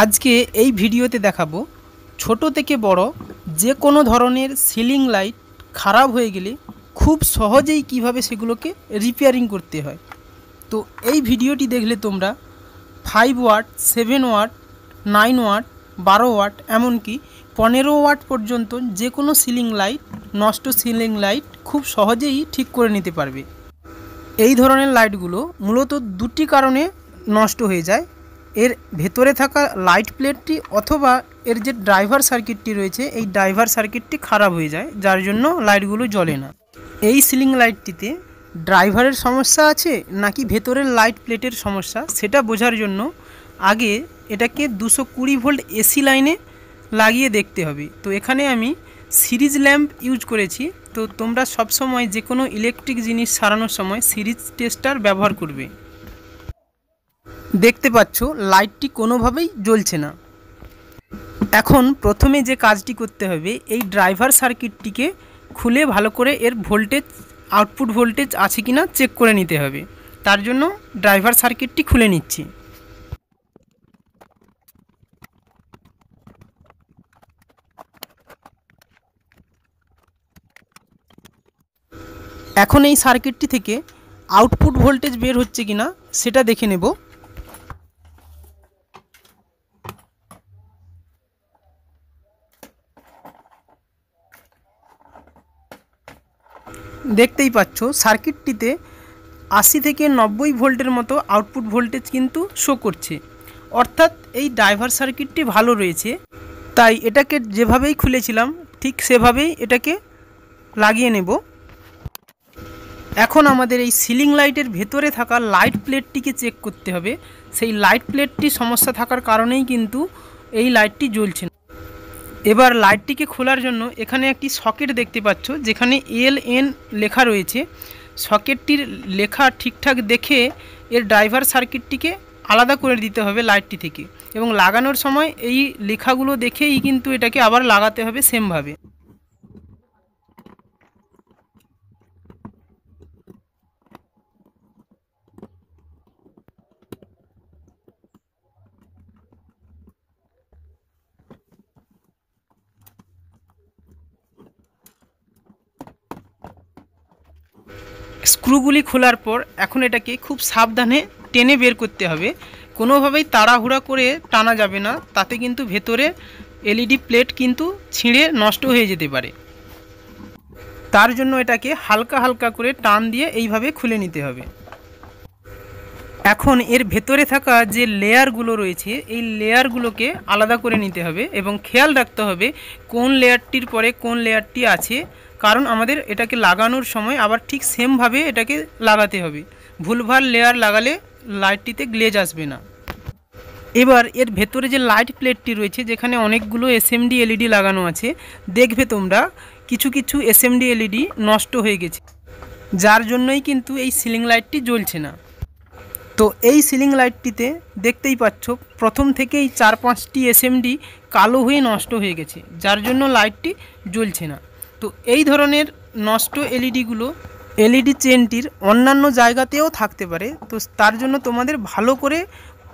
আজকে এই ভিডিওতে দেখাবো ছোট থেকে বড় যে কোনো ধরনের সিলিং লাইট খারাপ হয়ে গেলে খুব সহজেই কিভাবে সেগুলোকে রিপেয়ারিং করতে হয়। তো এই ভিডিওটি দেখলে তোমরা 5 ওয়াট, 7 ওয়াট, 9 ওয়াট, 12 ওয়াট এমনকি 15 ওয়াট পর্যন্ত যে কোনো সিলিং লাইট, নষ্ট সিলিং লাইট খুব সহজেই ঠিক করে নিতে পারবে। এই ধরনের লাইটগুলো মূলত দুটি কারণে নষ্ট হয়ে যায়। এর ভেতরে থাকা লাইট প্লেটটি অথবা এর যে ড্রাইভার সার্কিটটি রয়েছে এই ড্রাইভার সার্কিটটি খারাপ হয়ে যায়, যার জন্য লাইটগুলো জ্বলে না। এই সিলিং লাইটটিতে ড্রাইভারের সমস্যা আছে নাকি ভেতরের লাইট প্লেটের সমস্যা সেটা বোঝার জন্য আগে এটাকে 220 ভোল্ট এসি লাইনে লাগিয়ে দেখতে হবে। তো এখানে আমি সিরিজ ল্যাম্প ইউজ করেছি। তো তোমরা সবসময় যে কোনো ইলেকট্রিক জিনিস সারানোর সময় সিরিজ টেস্টার ব্যবহার করবে। দেখতে পাচ্ছ লাইটটি কোনোভাবেই জ্বলছে না। এখন প্রথমে যে কাজটি করতে হবে, এই ড্রাইভার সার্কিটটিকে খুলে ভালো করে এর ভোল্টেজ, আউটপুট ভোল্টেজ আছে কিনা চেক করে নিতে হবে। তার জন্য ড্রাইভার সার্কিটটি খুলে নিচ্ছি। এখন এই সার্কিটটি থেকে আউটপুট ভোল্টেজ বের হচ্ছে কিনা সেটা দেখে নেব। দেখতেই পাচ্ছ সার্কিটটিতে 80 থেকে 90 ভোল্টের মতো আউটপুট ভোল্টেজ কিন্তু শো করছে, অর্থাৎ এই ড্রাইভার সার্কিটটি ভালো রয়েছে। তাই এটাকে যেভাবেই খুলেছিলাম ঠিক সেভাবেই এটাকে লাগিয়ে নেব। এখন আমাদের এই সিলিং লাইটের ভেতরে থাকা লাইট প্লেটটিকে চেক করতে হবে। সেই লাইট প্লেটটি সমস্যা থাকার কারণেই কিন্তু এই লাইটটি জ্বলছে না। এবার লাইটটিকে খোলার জন্য এখানে একটি সকেট দেখতে পাচ্ছ, যেখানে LN লেখা রয়েছে। সকেটটির লেখা ঠিকঠাক দেখে এর ড্রাইভার সার্কিটটিকে আলাদা করে দিতে হবে লাইটটি থেকে, এবং লাগানোর সময় এই লেখাগুলো দেখেই কিন্তু এটাকে আবার লাগাতে হবে সেমভাবে। স্ক্রুগুলি খোলার পর এখন এটাকে খুব সাবধানে টেনে বের করতে হবে। কোনোভাবেই তাড়াহুড়া করে টানা যাবে না, তাতে কিন্তু ভেতরে LED প্লেট কিন্তু ছিঁড়ে নষ্ট হয়ে যেতে পারে। তার জন্য এটাকে হালকা হালকা করে টান দিয়ে এইভাবে খুলে নিতে হবে। এখন এর ভেতরে থাকা যে লেয়ারগুলো রয়েছে এই লেয়ারগুলোকে আলাদা করে নিতে হবে, এবং খেয়াল রাখতে হবে কোন লেয়ারটির পরে কোন লেয়ারটি আছে, কারণ আমাদের এটাকে লাগানোর সময় আবার ঠিক সেমভাবে এটাকে লাগাতে হবে। ভুলভাল লেয়ার লাগালে লাইটটিতে গ্লেজ আসবে না। এবার এর ভেতরে যে লাইট প্লেটটি রয়েছে, যেখানে অনেকগুলো SMD LED লাগানো আছে, দেখবে তোমরা কিছু কিছু SMD LED নষ্ট হয়ে গেছে, যার জন্যই কিন্তু এই সিলিং লাইটটি জ্বলছে না। তো এই সিলিং লাইটটিতে দেখতেই পাচ্ছ প্রথম থেকেই 4-5টি SMD কালো হয়ে নষ্ট হয়ে গেছে, যার জন্য লাইটটি জ্বলছে না। তো এই ধরনের নষ্ট এলইডিগুলো LED চেনটির অন্যান্য জায়গাতেও থাকতে পারে। তো তার জন্য তোমাদের ভালো করে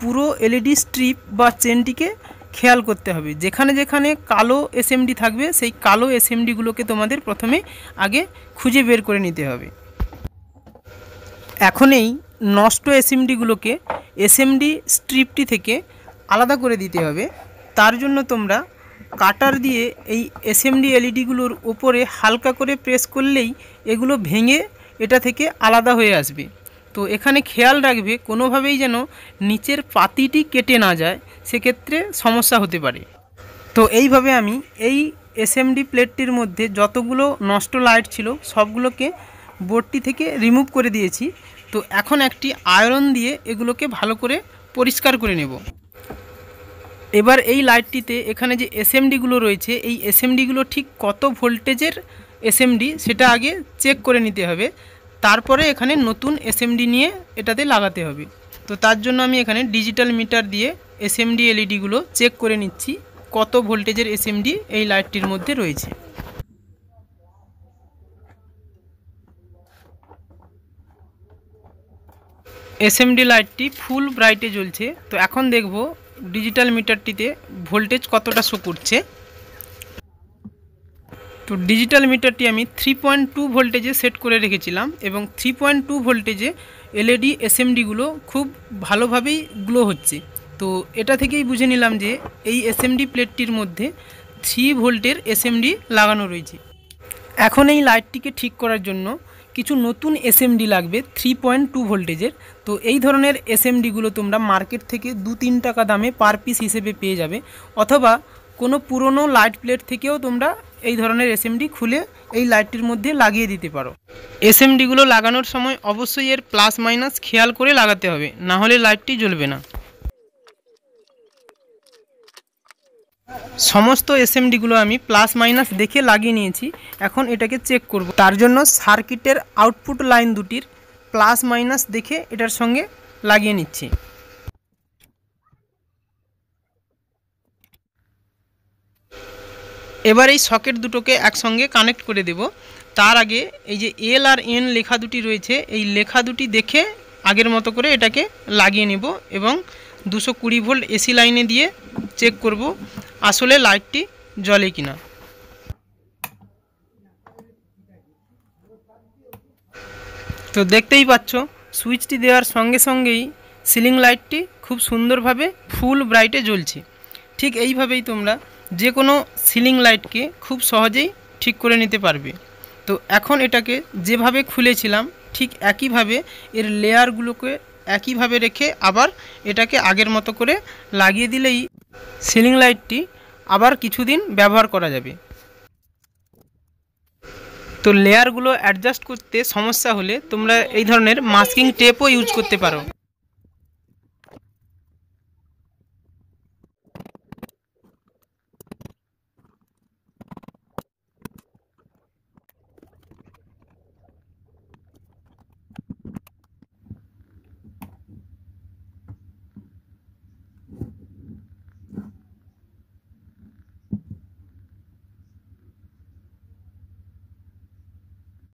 পুরো LED স্ট্রিপ বা চেনটিকে খেয়াল করতে হবে। যেখানে যেখানে কালো SMD থাকবে সেই কালো SMDগুলোকে তোমাদের প্রথমে আগে খুঁজে বের করে নিতে হবে। এখন এই নষ্ট SMDগুলোকে SMD স্ট্রিপটি থেকে আলাদা করে দিতে হবে। তার জন্য তোমরা কাটার দিয়ে এই SMD LEDগুলোর উপরে হালকা করে প্রেস করলেই এগুলো ভেঙে এটা থেকে আলাদা হয়ে আসবে। তো এখানে খেয়াল রাখবে কোনোভাবেই যেন নিচের পাতিটি কেটে না যায়, সেক্ষেত্রে সমস্যা হতে পারে। তো এইভাবে আমি এই SMD প্লেটটির মধ্যে যতগুলো নষ্ট লাইট ছিল সবগুলোকে বোর্ডটি থেকে রিমুভ করে দিয়েছি। তো এখন একটি আয়রন দিয়ে এগুলোকে ভালো করে পরিষ্কার করে নেব। এবার এই লাইটটিতে এখানে যে SMDগুলো রয়েছে এই SMDগুলো ঠিক কত ভোল্টেজের SMD সেটা আগে চেক করে নিতে হবে, তারপরে এখানে নতুন SMD নিয়ে এটাতে লাগাতে হবে। তো তার জন্য আমি এখানে ডিজিটাল মিটার দিয়ে SMD LEDগুলো চেক করে নিচ্ছি কত ভোল্টেজের SMD এই লাইটটির মধ্যে রয়েছে। SMD লাইটটি ফুল ব্রাইটে জ্বলছে। তো এখন দেখব ডিজিটাল মিটারটিতে ভোল্টেজ কতটা শো করছে। তো ডিজিটাল মিটারটি আমি 3.2 ভোল্টেজে সেট করে রেখেছিলাম এবং 3.2 ভোল্টেজে এলইডি এসএমডিগুলো খুব ভালোভাবেই গ্লো হচ্ছে। তো এটা থেকেই বুঝে নিলাম যে এই এসএমডি প্লেটটির মধ্যে 3 ভোল্টের এসএমডি লাগানো রয়েছে। এখন এই লাইটটিকে ঠিক করার জন্য কিছু নতুন এসএমডি লাগবে 3.2 ভোল্টেজের। তো এই ধরনের এসএমডিগুলো তোমরা মার্কেট থেকে 2-3 টাকা দামে পার পিস হিসেবে পেয়ে যাবে, অথবা কোনো পুরনো লাইট প্লেট থেকেও তোমরা এই ধরনের এসএমডি খুলে এই লাইটটির মধ্যে লাগিয়ে দিতে পারো। এসএমডিগুলো লাগানোর সময় অবশ্যই এর প্লাস মাইনাস খেয়াল করে লাগাতে হবে, না হলে লাইটটি জ্বলবে না। সমস্ত এসএমডিগুলো আমি প্লাস মাইনাস দেখে লাগিয়ে নিয়েছি। এখন এটাকে চেক করব, তার জন্য সার্কিটের আউটপুট লাইন দুটির প্লাস মাইনাস দেখে এটার সঙ্গে লাগিয়ে নিচ্ছি। এবার এই সকেট দুটোকে একসঙ্গে কানেক্ট করে দেব। তার আগে এই যে এল আর এন লেখা দুটি রয়েছে, এই লেখা দুটি দেখে আগের মতো করে এটাকে লাগিয়ে নেব এবং 220 ভোল্ট এসি লাইনে দিয়ে চেক করব আসলে লাইটটি জ্বলে কিনা। তো দেখতেই পাচ্ছ সুইচটি দেওয়ার সঙ্গে সঙ্গেই সিলিং লাইটটি খুব সুন্দরভাবে ফুল ব্রাইটে জ্বলছে। ঠিক এইভাবেই তোমরা যে কোনো সিলিং লাইটকে খুব সহজেই ঠিক করে নিতে পারবে। তো এখন এটাকে যেভাবে খুলেছিলাম ঠিক একইভাবে এর লেয়ারগুলোকে একইভাবে রেখে আবার এটাকে আগের মতো করে লাগিয়ে দিলেই সিলিং লাইটটি আবার কিছুদিন ব্যবহার করা যাবে। তো লেয়ারগুলো অ্যাডজাস্ট করতে সমস্যা হলে তোমরা এই ধরনের মাস্কিং টেপও ইউজ করতে পারো।